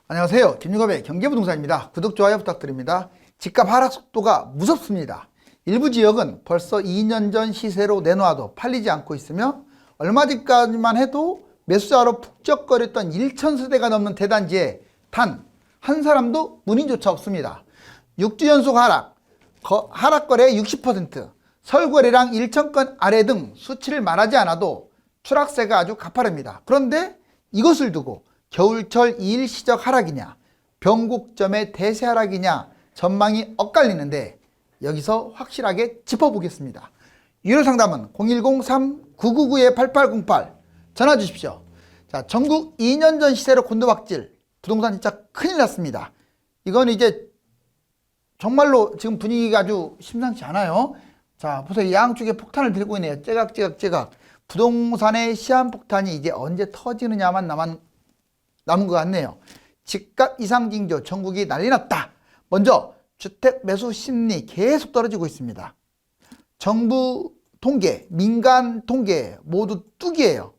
안녕하세요. 김유갑의 경제부동산입니다. 구독, 좋아요 부탁드립니다. 집값 하락 속도가 무섭습니다. 일부 지역은 벌써 2년 전 시세로 내놓아도 팔리지 않고 있으며 얼마 전까지만 해도 매수자로 북적거렸던 1,000세대가 넘는 대단지에 단 한 사람도 문의조차 없습니다. 6주 연속 하락 거래 60%, 설거래량 1,000건 아래 등 수치를 말하지 않아도 추락세가 아주 가파릅니다. 그런데 이것을 두고 겨울철 일시적 하락이냐, 변곡점의 대세 하락이냐 전망이 엇갈리는데 여기서 확실하게 짚어보겠습니다. 유료 상담은 010-3999-8808 전화 주십시오. 자, 전국 2년 전 시세로 곤두박질, 부동산 진짜 큰일 났습니다. 이건 이제 정말로 지금 분위기가 아주 심상치 않아요. 자, 보세요. 양쪽에 폭탄을 들고 있네요. 째각. 부동산의 시한폭탄이 이제 언제 터지느냐만 남은 것 같네요. 집값 이상 징조 전국이 난리 났다. 먼저 주택 매수 심리 계속 떨어지고 있습니다. 정부 통계, 민간 통계 모두 뚝이에요.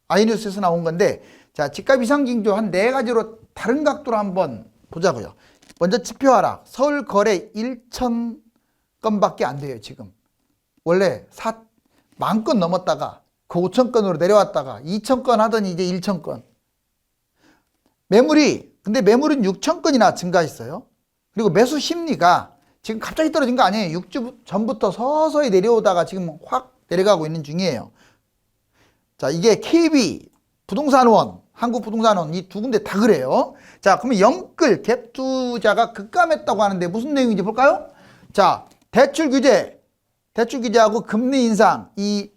아이뉴스에서 나온 건데, 자, 집값 이상 징조 한 4가지로 다른 각도로 한번 보자고요. 먼저 지표 하락. 서울 거래 1,000건밖에 안 돼요, 지금. 원래 10,000건 넘었다가 그 5,000건으로 내려왔다가 2,000건 하더니 이제 1,000건. 근데 매물은 6,000건이나 증가했어요. 그리고 매수 심리가 지금 갑자기 떨어진 거 아니에요. 6주 전부터 서서히 내려오다가 지금 확 내려가고 있는 중이에요. 자, 이게 KB, 부동산원, 한국부동산원 이 두 군데 다 그래요. 자, 그러면 영끌 갭 투자가 급감했다고 하는데 무슨 내용인지 볼까요? 자, 대출 규제하고 금리 인상 이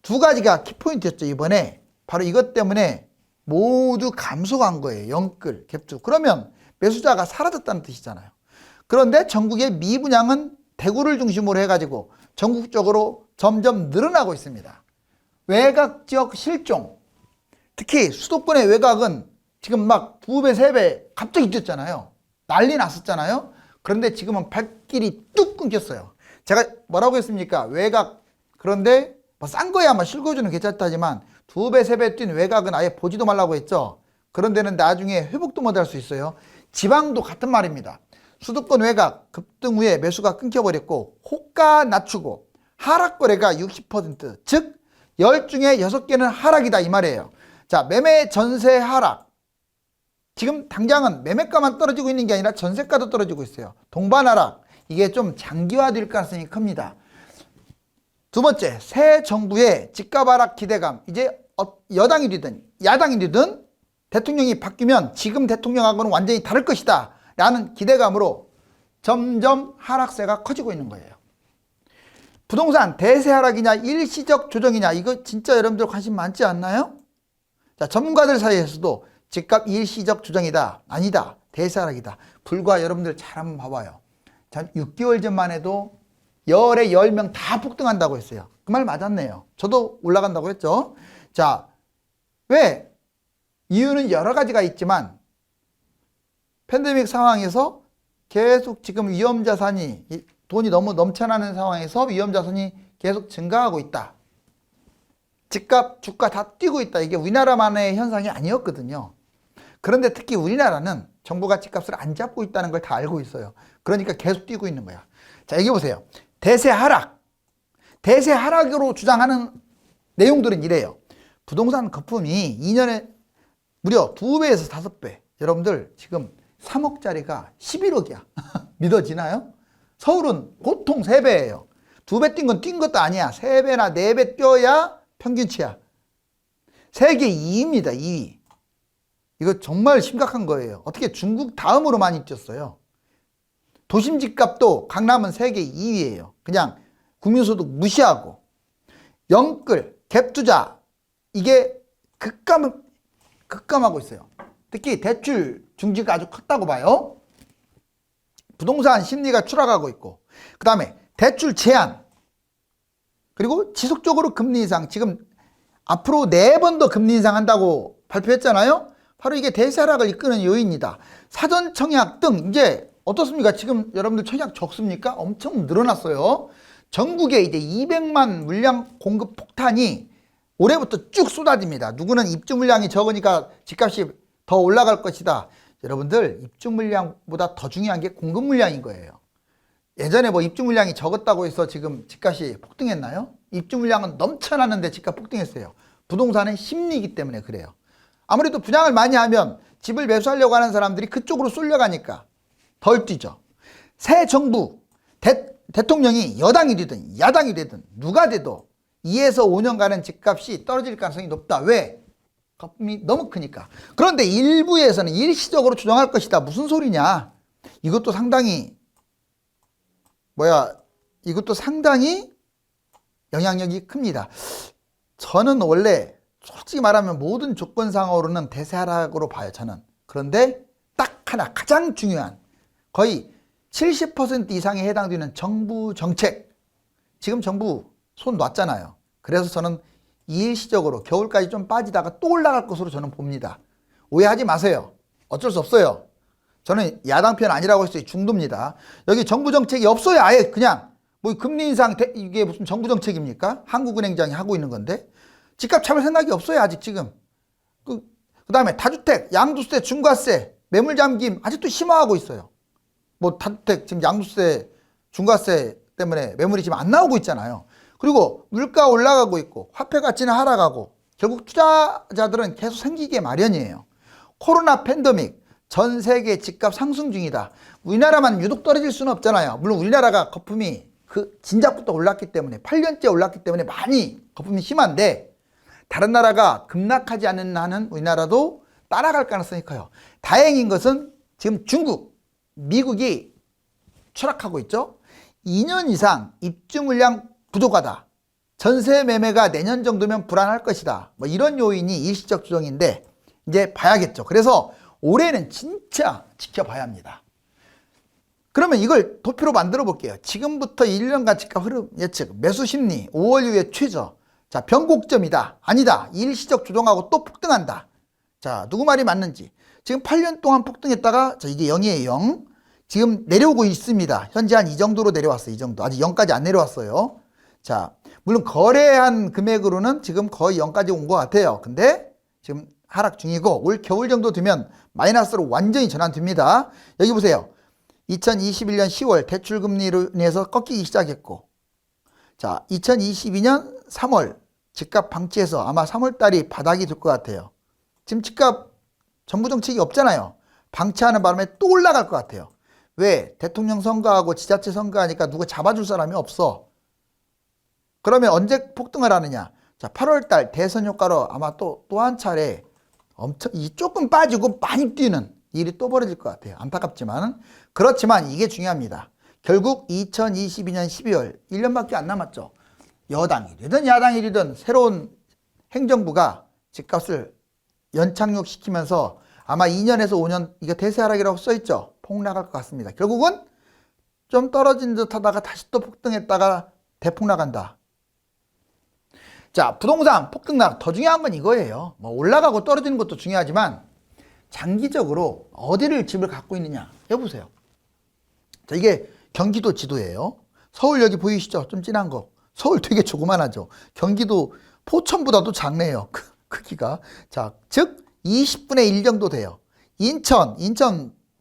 두 가지가 키포인트였죠, 이번에. 바로 이것 때문에 모두 감소한 거예요. 영끌, 갭투. 그러면 매수자가 사라졌다는 뜻이잖아요. 그런데 전국의 미분양은 대구를 중심으로 해가지고 전국적으로 점점 늘어나고 있습니다. 외곽 지역 실종, 특히 수도권의 외곽은 지금 막 2배, 3배 갑자기 뛰었잖아요. 난리 났었잖아요. 그런데 지금은 발길이 뚝 끊겼어요. 제가 뭐라고 했습니까? 외곽, 그런데 뭐 싼 거야 뭐 실거주는 괜찮다지만 2배, 3배 뛴 외곽은 아예 보지도 말라고 했죠. 그런 데는 나중에 회복도 못 할 수 있어요. 지방도 같은 말입니다. 수도권 외곽 급등 후에 매수가 끊겨버렸고 호가 낮추고 하락 거래가 60%, 즉 10 중에 6개는 하락이다 이 말이에요. 자, 매매 전세 하락. 지금 당장은 매매가만 떨어지고 있는 게 아니라 전세가도 떨어지고 있어요. 동반 하락. 이게 좀 장기화될 가능성이 큽니다. 두 번째, 새 정부의 집값 하락 기대감. 이제 여당이 되든 야당이 되든 대통령이 바뀌면 지금 대통령하고는 완전히 다를 것이다 라는 기대감으로 점점 하락세가 커지고 있는 거예요. 부동산 대세 하락이냐 일시적 조정이냐, 이거 진짜 여러분들 관심 많지 않나요? 자, 전문가들 사이에서도 집값 일시적 조정이다, 아니다, 대세 하락이다. 불과 여러분들 잘 한번 봐봐요. 자, 6개월 전만 해도 열에 10명 다 폭등한다고 했어요. 그 말 맞았네요. 저도 올라간다고 했죠. 자, 왜? 이유는 여러 가지가 있지만 팬데믹 상황에서 계속 지금 위험자산이, 돈이 너무 넘쳐나는 상황에서 위험자산이 계속 증가하고 있다. 집값, 주가 다 뛰고 있다. 이게 우리나라만의 현상이 아니었거든요. 그런데 특히 우리나라는 정부가 집값을 안 잡고 있다는 걸 다 알고 있어요. 그러니까 계속 뛰고 있는 거야. 자, 여기 보세요. 대세 하락으로 주장하는 내용들은 이래요. 부동산 거품이 2년에 무려 2배에서 5배. 여러분들 지금 3억짜리가 11억이야. 믿어지나요? 서울은 보통 3배예요. 2배 뛴 것도 아니야. 3배나 4배 뛰어야 평균치야. 세계 2위입니다. 2위. 이거 정말 심각한 거예요. 어떻게 중국 다음으로 많이 뛰었어요. 도심 집값도 강남은 세계 2위예요. 그냥 국민소득 무시하고. 영끌, 갭투자 이게 급감하고 있어요. 특히 대출 중지가 아주 컸다고 봐요. 부동산 심리가 추락하고 있고, 그 다음에 대출 제한, 그리고 지속적으로 금리 인상. 지금 앞으로 4번 더 금리 인상한다고 발표했잖아요. 바로 이게 대세 하락을 이끄는 요인이다. 사전 청약 등 이제 어떻습니까? 지금 여러분들 청약 적습니까? 엄청 늘어났어요. 전국에 이제 200만 물량 공급 폭탄이 올해부터 쭉 쏟아집니다. 누구는 입주 물량이 적으니까 집값이 더 올라갈 것이다. 여러분들 입주 물량보다 더 중요한 게 공급 물량인 거예요. 예전에 뭐 입주 물량이 적었다고 해서 지금 집값이 폭등했나요? 입주 물량은 넘쳐나는데 집값 폭등했어요. 부동산은 심리이기 때문에 그래요. 아무래도 분양을 많이 하면 집을 매수하려고 하는 사람들이 그쪽으로 쏠려가니까 덜 뛰죠. 새 정부, 대통령이 여당이 되든 야당이 되든 누가 돼도 2에서 5년간은 집값이 떨어질 가능성이 높다. 왜? 거품이 너무 크니까. 그런데 일부에서는 일시적으로 조정할 것이다. 무슨 소리냐? 이것도 상당히 영향력이 큽니다. 저는 원래 솔직히 말하면 모든 조건상으로는 대세 하락으로 봐요. 저는. 그런데 딱 하나 가장 중요한 거의 70% 이상에 해당되는 정부 정책. 지금 정부 손 놨잖아요. 그래서 저는 일시적으로 겨울까지 좀 빠지다가 또 올라갈 것으로 저는 봅니다. 오해하지 마세요. 어쩔 수 없어요. 저는 야당 편 아니라고 했어요. 중도입니다. 여기 정부 정책이 없어요. 아예 그냥 뭐 금리 인상 이게 무슨 정부 정책입니까? 한국은행장이 하고 있는 건데 집값 잡을 생각이 없어요. 아직 지금. 그 다음에 다주택, 양도세, 중과세, 매물 잠김 아직도 심화하고 있어요. 뭐 다주택 지금 양도세, 중과세 때문에 매물이 지금 안 나오고 있잖아요. 그리고 물가 올라가고 있고 화폐 가치는 하락하고 결국 투자자들은 계속 생기게 마련이에요. 코로나 팬데믹, 전 세계 집값 상승 중이다. 우리나라만 유독 떨어질 수는 없잖아요. 물론 우리나라가 거품이 진작부터 올랐기 때문에 8년째 올랐기 때문에 많이 거품이 심한데 다른 나라가 급락하지 않는 한은 우리나라도 따라갈 가능성이 커요. 다행인 것은 지금 중국, 미국이 추락하고 있죠. 2년 이상 입주 물량 부족하다. 전세 매매가 내년 정도면 불안할 것이다. 뭐 이런 요인이 일시적 조정인데 이제 봐야겠죠. 그래서 올해는 진짜 지켜봐야 합니다. 그러면 이걸 도표로 만들어 볼게요. 지금부터 1년간 집값 흐름 예측, 매수 심리, 5월 이후에 최저. 자, 변곡점이다. 아니다. 일시적 조정하고 또 폭등한다. 자, 누구 말이 맞는지. 지금 8년 동안 폭등했다가 자, 이게 0이에요. 0. 지금 내려오고 있습니다. 현재 한 이 정도로 내려왔어요. 이 정도. 아직 0까지 안 내려왔어요. 자, 물론 거래한 금액으로는 지금 거의 0까지 온 것 같아요. 근데 지금 하락 중이고 올 겨울 정도 되면 마이너스로 완전히 전환됩니다. 여기 보세요. 2021년 10월 대출금리로 인해서 꺾이기 시작했고 자, 2022년 3월 집값 방치해서 아마 3월 달이 바닥이 될 것 같아요. 지금 집값 정부 정책이 없잖아요. 방치하는 바람에 또 올라갈 것 같아요. 왜? 대통령 선거하고 지자체 선거하니까 누가 잡아줄 사람이 없어. 그러면 언제 폭등을 하느냐? 자, 8월 달 대선 효과로 아마 또 한 차례 엄청 조금 빠지고 많이 뛰는 일이 또 벌어질 것 같아요. 안타깝지만 그렇지만 이게 중요합니다. 결국 2022년 12월 1년밖에 안 남았죠. 여당이든 야당이든 새로운 행정부가 집값을 연착륙시키면서 아마 2년에서 5년 이게 대세 하락이라고 써있죠. 폭락할 것 같습니다. 결국은 좀 떨어진 듯 하다가 다시 또 폭등했다가 대폭락한다. 자, 부동산 폭등락 더 중요한 건 이거예요. 뭐 올라가고 떨어지는 것도 중요하지만 장기적으로 어디를 집을 갖고 있느냐 해보세요. 자, 이게 경기도 지도예요. 서울 여기 보이시죠? 좀 진한 거. 서울 되게 조그만하죠. 경기도 포천보다도 작네요. 크기가. 자, 즉 20분의 1 정도 돼요. 인천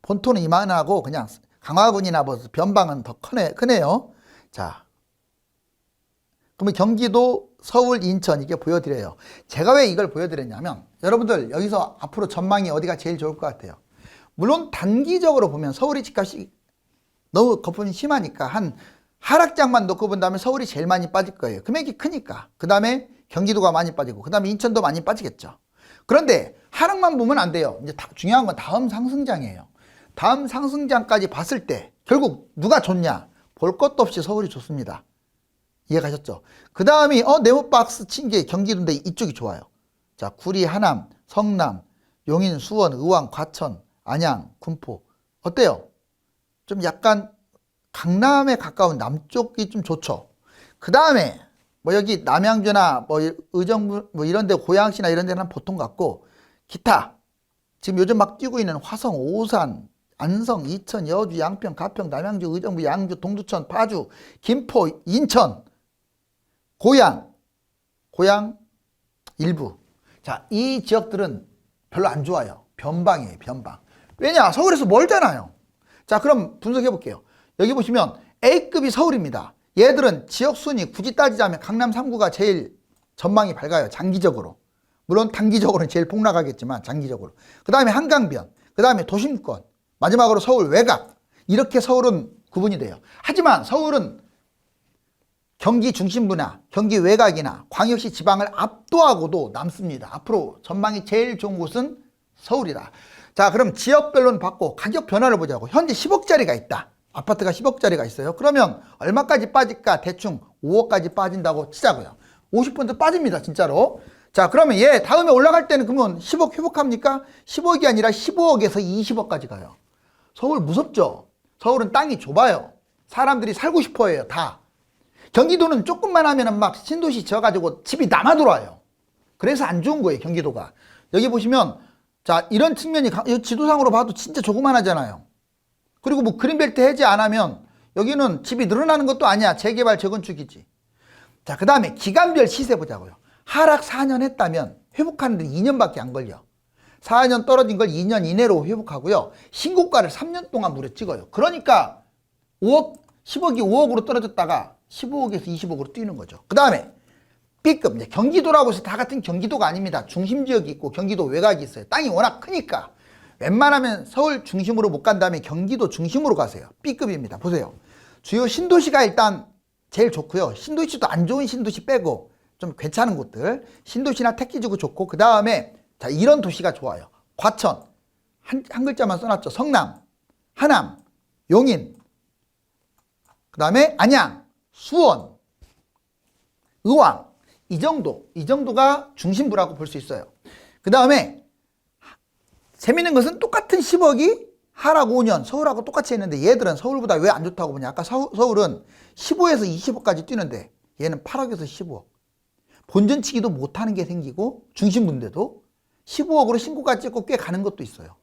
본토는 이만하고 그냥 강화군이나 뭐 변방은 더 크네요. 자, 그러면 경기도, 서울, 인천 이게 보여드려요. 제가 왜 이걸 보여드렸냐면 여러분들 여기서 앞으로 전망이 어디가 제일 좋을 것 같아요. 물론 단기적으로 보면 서울의 집값이 너무 거품이 심하니까 한 하락장만 놓고 본다면 서울이 제일 많이 빠질 거예요. 금액이 크니까. 그 다음에 경기도가 많이 빠지고 그 다음에 인천도 많이 빠지겠죠. 그런데 하락만 보면 안 돼요. 이제 중요한 건 다음 상승장이에요. 다음 상승장까지 봤을 때 결국 누가 좋냐? 볼 것도 없이 서울이 좋습니다. 이해가셨죠? 그 다음이 네모박스 친 게 경기도인데 이쪽이 좋아요. 자, 구리, 하남, 성남, 용인, 수원, 의왕, 과천, 안양, 군포 어때요? 좀 약간 강남에 가까운 남쪽이 좀 좋죠. 그 다음에 뭐 여기 남양주나 뭐 의정부 뭐 이런 데 고양시나 이런 데는 보통 같고 기타 지금 요즘 막 뛰고 있는 화성, 오산, 안성, 이천, 여주, 양평, 가평, 남양주, 의정부, 양주, 동두천, 파주, 김포, 인천, 고양 일부. 자, 이 지역들은 별로 안 좋아요. 변방이에요, 변방. 왜냐? 서울에서 멀잖아요. 자, 그럼 분석해 볼게요. 여기 보시면 A급이 서울입니다. 얘들은 지역 순위 굳이 따지자면 강남 3구가 제일 전망이 밝아요. 장기적으로. 물론 단기적으로는 제일 폭락하겠지만 장기적으로. 그 다음에 한강변, 그 다음에 도심권, 마지막으로 서울 외곽. 이렇게 서울은 구분이 돼요. 하지만 서울은 경기 중심부나 경기 외곽이나 광역시 지방을 압도하고도 남습니다. 앞으로 전망이 제일 좋은 곳은 서울이다. 자, 그럼 지역별로는 받고 가격 변화를 보자고. 현재 10억짜리가 있다. 아파트가 10억짜리가 있어요. 그러면 얼마까지 빠질까? 대충 5억까지 빠진다고 치자고요. 50% 빠집니다, 진짜로. 자, 그러면 얘 다음에 올라갈 때는 그러면 10억 회복합니까? 10억이 아니라 15억에서 20억까지 가요. 서울 무섭죠? 서울은 땅이 좁아요. 사람들이 살고 싶어 해요, 다. 경기도는 조금만 하면은 막 신도시 지어가지고 집이 남아 돌아요. 그래서 안 좋은 거예요, 경기도가. 여기 보시면, 자, 이런 측면이 지도상으로 봐도 진짜 조그만하잖아요. 그리고 뭐 그린벨트 해제 안 하면 여기는 집이 늘어나는 것도 아니야. 재개발, 재건축이지. 자, 그 다음에 기간별 시세 보자고요. 하락 4년 했다면 회복하는데 2년밖에 안 걸려. 4년 떨어진 걸 2년 이내로 회복하고요. 신고가를 3년 동안 무려 찍어요. 그러니까 5억, 10억이 5억으로 떨어졌다가 15억에서 20억으로 뛰는 거죠. 그 다음에 B급, 이제 경기도라고 해서 다 같은 경기도가 아닙니다. 중심지역이 있고 경기도 외곽이 있어요. 땅이 워낙 크니까 웬만하면 서울 중심으로 못 간 다음에 경기도 중심으로 가세요. B급입니다. 보세요. 주요 신도시가 일단 제일 좋고요. 신도시도 안 좋은 신도시 빼고 좀 괜찮은 곳들. 신도시나 택지지구 좋고, 그 다음에 자, 이런 도시가 좋아요. 과천, 한 글자만 써놨죠. 성남, 하남, 용인, 그 다음에 안양, 수원, 의왕. 이 정도가 중심부라고 볼 수 있어요. 그 다음에 재밌는 것은 똑같은 10억이 하락 5년 서울하고 똑같이 했는데 얘들은 서울보다 왜 안 좋다고 보냐. 아까 서울은 15에서 20억까지 뛰는데 얘는 8억에서 15억. 본전치기도 못하는 게 생기고 중심부인데도 15억으로 신고가 찍고 꽤 가는 것도 있어요.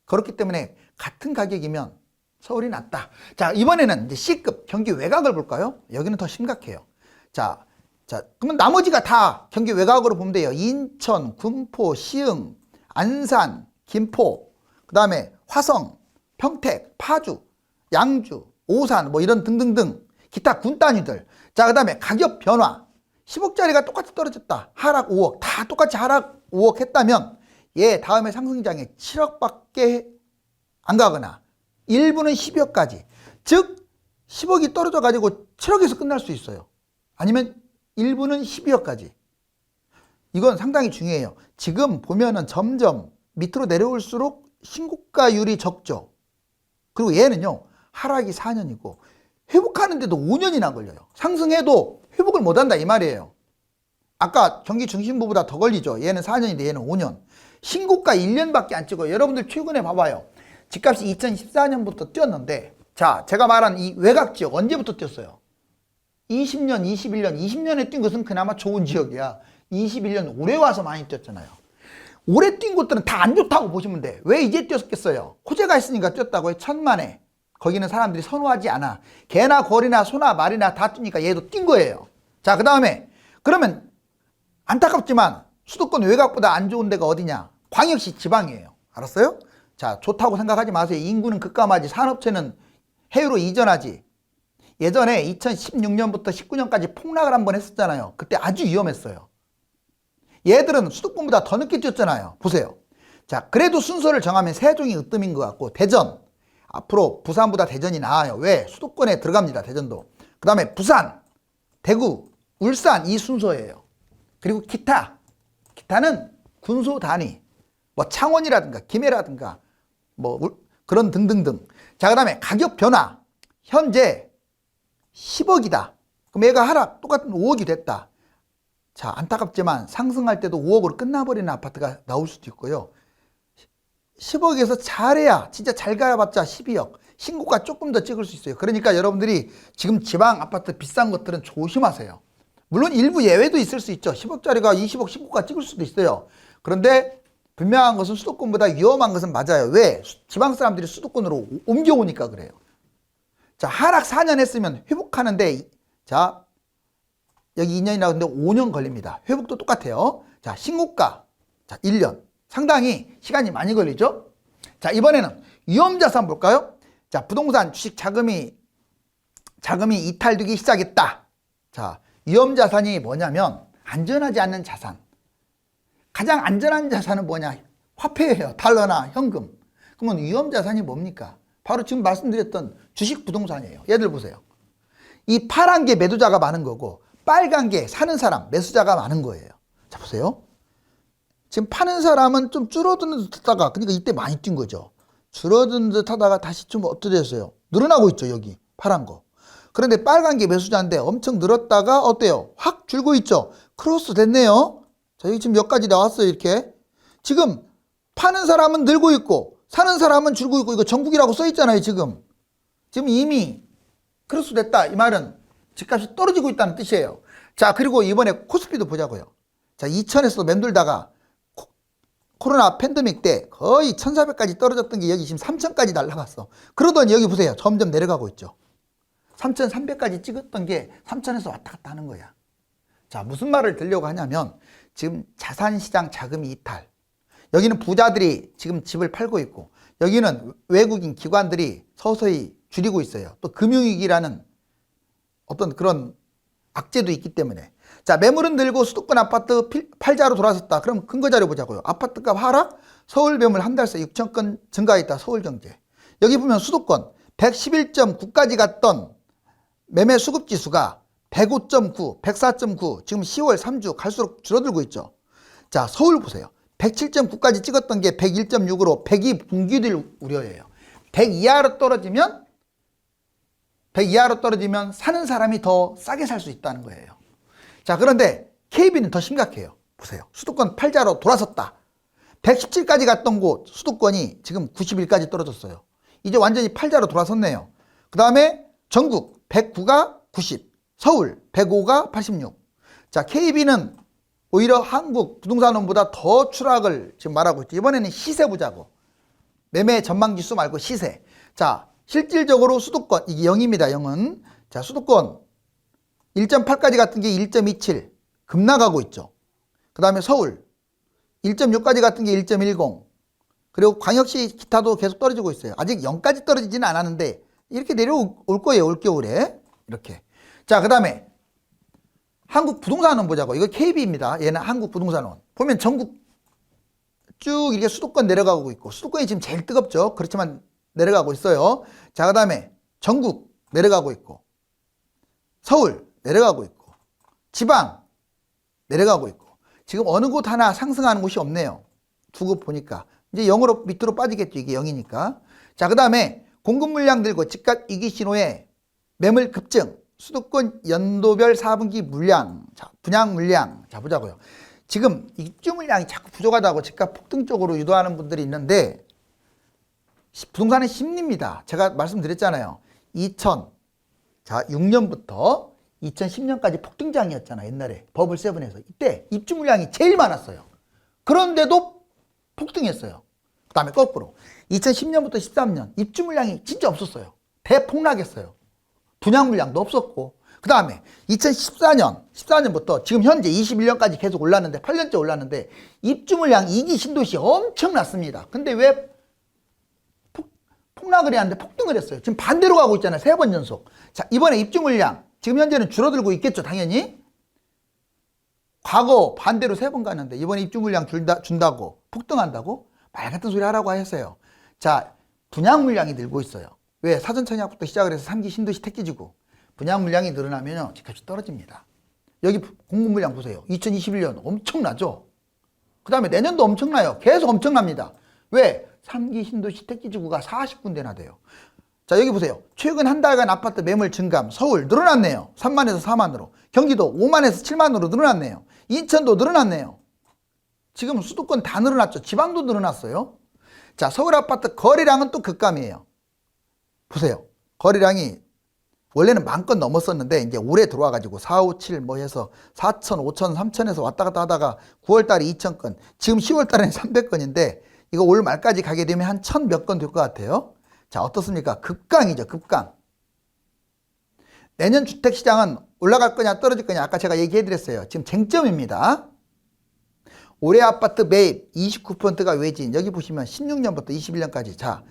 그렇기 때문에 같은 가격이면 서울이 낫다. 자, 이번에는 이제 C급 경기 외곽을 볼까요? 여기는 더 심각해요. 자, 그러면 나머지가 다 경기 외곽으로 보면 돼요. 인천, 군포, 시흥, 안산, 김포, 그 다음에 화성, 평택, 파주, 양주, 오산, 뭐 이런 등등등 기타 군 단위들. 자, 그 다음에 가격 변화. 10억짜리가 똑같이 떨어졌다. 하락 5억. 다 똑같이 하락 5억 했다면 얘 다음에 상승장에 7억밖에 안 가거나 일부는 12억까지. 즉 10억이 떨어져 가지고 7억에서 끝날 수 있어요. 아니면 일부는 12억까지. 이건 상당히 중요해요. 지금 보면은 점점 밑으로 내려올수록 신고가율이 적죠. 그리고 얘는요, 하락이 4년이고 회복하는데도 5년이나 걸려요. 상승해도 회복을 못한다 이 말이에요. 아까 경기 중심부보다 더 걸리죠. 얘는 4년인데 얘는 5년. 신고가 1년밖에 안 찍어요. 여러분들 최근에 봐봐요. 집값이 2014년부터 뛰었는데, 자, 제가 말한 이 외곽 지역 언제부터 뛰었어요? 20년, 21년, 20년에 뛴 것은 그나마 좋은 지역이야. 21년 올해 와서 많이 뛰었잖아요. 올해 뛴 곳들은 다 안 좋다고 보시면 돼. 왜 이제 뛰었겠어요? 호재가 있으니까 뛰었다고 해. 천만에. 거기는 사람들이 선호하지 않아. 개나 거리나 소나 말이나 다 뛰니까 얘도 뛴 거예요. 자, 그 다음에 그러면 안타깝지만 수도권 외곽보다 안 좋은 데가 어디냐? 광역시 지방이에요. 알았어요? 자, 좋다고 생각하지 마세요. 인구는 급감하지, 산업체는 해외로 이전하지. 예전에 2016년부터 19년까지 폭락을 한번 했었잖아요. 그때 아주 위험했어요. 얘들은 수도권보다 더 늦게 뛰었잖아요. 보세요. 자, 그래도 순서를 정하면 세종이 으뜸인 것 같고, 대전. 앞으로 부산보다 대전이 나아요. 왜? 수도권에 들어갑니다. 대전도. 그 다음에 부산, 대구, 울산 이 순서예요. 그리고 기타는 군소 단위. 뭐 창원이라든가 김해라든가 뭐 그런 등등등. 자, 그 다음에 가격 변화. 현재 10억이다. 그럼 얘가 하락 똑같은 5억이 됐다. 자, 안타깝지만 상승할 때도 5억으로 끝나버리는 아파트가 나올 수도 있고요. 10억에서 잘해야, 진짜 잘 가야봤자 12억. 신고가 조금 더 찍을 수 있어요. 그러니까 여러분들이 지금 지방 아파트 비싼 것들은 조심하세요. 물론 일부 예외도 있을 수 있죠. 10억짜리가 20억 신고가 찍을 수도 있어요. 그런데 분명한 것은 수도권보다 위험한 것은 맞아요. 왜? 지방 사람들이 수도권으로 옮겨오니까 그래요. 자, 하락 4년 했으면 회복하는데, 자, 여기 2년이라고 했는데 5년 걸립니다. 회복도 똑같아요. 자, 신고가. 자, 1년. 상당히 시간이 많이 걸리죠? 자, 이번에는 위험자산 볼까요? 자, 부동산 주식 자금이 이탈되기 시작했다. 자, 위험자산이 뭐냐면 안전하지 않는 자산. 가장 안전한 자산은 뭐냐? 화폐예요. 달러나 현금. 그러면 위험자산이 뭡니까? 바로 지금 말씀드렸던 주식 부동산이에요. 얘들 보세요. 이 파란 게 매도자가 많은 거고 빨간 게 사는 사람, 매수자가 많은 거예요. 자, 보세요. 지금 파는 사람은 좀 줄어드는 듯 하다가, 그러니까 이때 많이 뛴 거죠. 줄어드는 듯 하다가 다시 좀 어떻게 됐어요? 늘어나고 있죠, 여기 파란 거. 그런데 빨간 게 매수자인데 엄청 늘었다가 어때요? 확 줄고 있죠. 크로스 됐네요. 자, 여기 지금 몇 가지 나왔어요, 이렇게. 지금 파는 사람은 늘고 있고 사는 사람은 줄고 있고, 이거 전국이라고 써 있잖아요, 지금. 지금 이미 크로스 됐다. 이 말은 집값이 떨어지고 있다는 뜻이에요. 자, 그리고 이번에 코스피도 보자고요. 자, 2000에서 맴돌다가 코로나 팬데믹 때 거의 1400까지 떨어졌던 게 여기 지금 3000까지 날라갔어. 그러더니 여기 보세요. 점점 내려가고 있죠. 3300까지 찍었던 게 3000에서 왔다 갔다 하는 거야. 자, 무슨 말을 들려고 하냐면 지금 자산시장 자금이 이탈. 여기는 부자들이 지금 집을 팔고 있고 여기는 외국인 기관들이 서서히 줄이고 있어요. 또 금융위기라는 어떤 그런 악재도 있기 때문에. 자, 매물은 늘고 수도권 아파트 팔자로 돌아섰다. 그럼 근거자료 보자고요. 아파트값 하락, 서울 매물 한 달 새 6천 건 증가했다. 서울경제. 여기 보면 수도권 111.9까지 갔던 매매 수급지수가 105.9, 104.9, 지금 10월 3주 갈수록 줄어들고 있죠. 자, 서울 보세요. 107.9까지 찍었던 게 101.6으로 100이 붕괴될 우려예요. 100 이하로 떨어지면 사는 사람이 더 싸게 살 수 있다는 거예요. 자, 그런데 KB는 더 심각해요. 보세요. 수도권 팔자로 돌아섰다. 117까지 갔던 곳 수도권이 지금 91까지 떨어졌어요. 이제 완전히 팔자로 돌아섰네요. 그 다음에 전국 109가 90, 서울 105가 86. 자, KB는 오히려 한국 부동산원보다 더 추락을 지금 말하고 있죠. 이번에는 시세 보자고. 매매 전망지수 말고 시세. 자, 실질적으로 수도권, 이게 0입니다. 0은. 자, 수도권 1.8까지 갔던 게 1.27 급락하고 있죠. 그 다음에 서울 1.6까지 갔던 게 1.10. 그리고 광역시 기타도 계속 떨어지고 있어요. 아직 0까지 떨어지지는 않았는데 이렇게 내려올 거예요. 올겨울에. 이렇게. 자, 그 다음에 한국 부동산원 보자고. 이거 KB입니다. 얘는 한국 부동산원. 보면 전국 쭉 이렇게 수도권 내려가고 있고, 수도권이 지금 제일 뜨겁죠. 그렇지만 내려가고 있어요. 자, 그 다음에 전국 내려가고 있고, 서울 내려가고 있고, 지방 내려가고 있고, 지금 어느 곳 하나 상승하는 곳이 없네요. 두 곳 보니까. 이제 0으로 밑으로 빠지겠죠. 이게 0이니까. 자, 그 다음에 공급 물량 들고 집값 위기 신호에 매물 급증, 수도권 연도별 4분기 물량, 자, 분양 물량. 자, 보자고요. 지금 입주 물량이 자꾸 부족하다고 집값 폭등 쪽으로 유도하는 분들이 있는데, 부동산은 심리입니다. 제가 말씀드렸잖아요. 2006년부터 2010년까지 폭등장이었잖아. 옛날에 버블 세븐에서. 이때 입주 물량이 제일 많았어요. 그런데도 폭등했어요. 그 다음에 거꾸로 2010년부터 13년 입주 물량이 진짜 없었어요. 대폭락했어요. 분양 물량도 없었고, 그 다음에 2014년부터 지금 현재 21년까지 계속 올랐는데, 8년째 올랐는데 입주 물량 2기 신도시 엄청났습니다. 근데 왜 폭락을 해야 하는데 폭등을 했어요. 지금 반대로 가고 있잖아요. 3번 연속. 자, 이번에 입주 물량 지금 현재는 줄어들고 있겠죠. 당연히. 과거 반대로 3번 갔는데 이번에 입주 물량 준다고 폭등한다고 말 같은 소리 하라고 하셨어요. 자, 분양 물량이 늘고 있어요. 왜? 사전청약부터 시작을 해서 3기 신도시 택지지구 분양 물량이 늘어나면 집값이 떨어집니다. 여기 공급 물량 보세요. 2021년 엄청나죠. 그 다음에 내년도 엄청나요. 계속 엄청납니다. 왜? 3기 신도시 택지지구가 40군데나 돼요. 자, 여기 보세요. 최근 한 달간 아파트 매물 증감. 서울 늘어났네요. 3만에서 4만으로. 경기도 5만에서 7만으로 늘어났네요. 인천도 늘어났네요. 지금 수도권 다 늘어났죠. 지방도 늘어났어요. 자, 서울 아파트 거래량은 또 급감이에요. 보세요. 거래량이 원래는 10,000건 넘었었는데 이제 올해 들어와가지고 4, 5, 7 뭐 해서 4,000, 5,000, 3,000에서 왔다 갔다 하다가 9월달에 2,000건, 지금 10월달에는 300건인데 이거 올 말까지 가게 되면 한 1,000 몇 건 될 것 같아요. 자, 어떻습니까? 급강이죠. 급강. 내년 주택시장은 올라갈 거냐 떨어질 거냐 아까 제가 얘기해 드렸어요. 지금 쟁점입니다. 올해 아파트 매입 29%가 외지인. 여기 보시면 16년부터 21년까지. 자,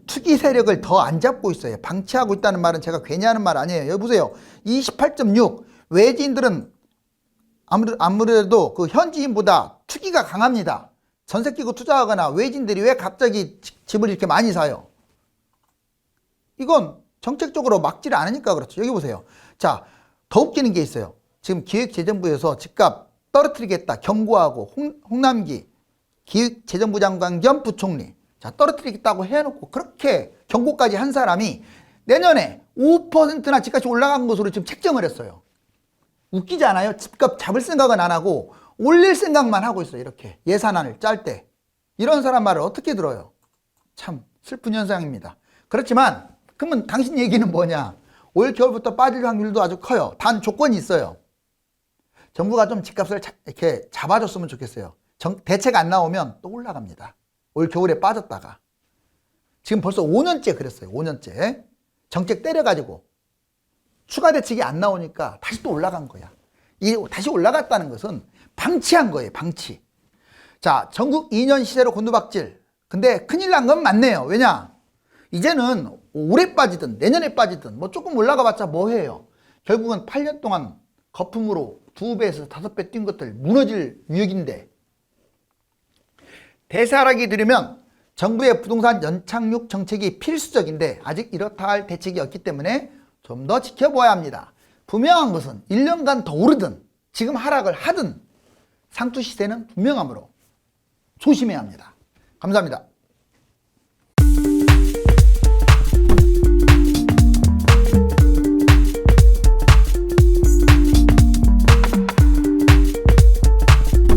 투기 세력을 더 안 잡고 있어요. 방치하고 있다는 말은 제가 괜히 하는 말 아니에요. 여기 보세요. 28.6. 외지인들은 아무래도 그 현지인보다 투기가 강합니다. 전세 끼고 투자하거나 외지인들이 왜 갑자기 집을 이렇게 많이 사요? 이건 정책적으로 막지를 않으니까 그렇죠. 여기 보세요. 자, 더 웃기는 게 있어요. 지금 기획재정부에서 집값 떨어뜨리겠다 경고하고 홍남기 기획재정부 장관 겸 부총리, 자, 떨어뜨리겠다고 해놓고 그렇게 경고까지 한 사람이 내년에 5%나 집값이 올라간 것으로 지금 책정을 했어요. 웃기지 않아요? 집값 잡을 생각은 안 하고 올릴 생각만 하고 있어요. 이렇게 예산안을 짤 때. 이런 사람 말을 어떻게 들어요? 참 슬픈 현상입니다. 그렇지만 그러면 당신 얘기는 뭐냐? 올 겨울부터 빠질 확률도 아주 커요. 단 조건이 있어요. 정부가 좀 집값을 이렇게 잡아줬으면 좋겠어요. 대책 안 나오면 또 올라갑니다. 올 겨울에 빠졌다가. 지금 벌써 5년째 그랬어요. 5년째. 정책 때려가지고 추가 대책이 안 나오니까 다시 또 올라간 거야. 이 다시 올라갔다는 것은 방치한 거예요. 방치. 자, 전국 2년 시세로 곤두박질. 근데 큰일 난 건 맞네요. 왜냐? 이제는 올해 빠지든 내년에 빠지든 뭐 조금 올라가 봤자 뭐 해요. 결국은 8년 동안 거품으로 2배에서 5배 뛴 것들 무너질 위력인데, 대사하락이 들으면 정부의 부동산 연착륙 정책이 필수적인데 아직 이렇다 할 대책이 없기 때문에 좀 더 지켜봐야 합니다. 분명한 것은 1년간 더 오르든 지금 하락을 하든 상투 시세는 분명하므로 조심해야 합니다. 감사합니다.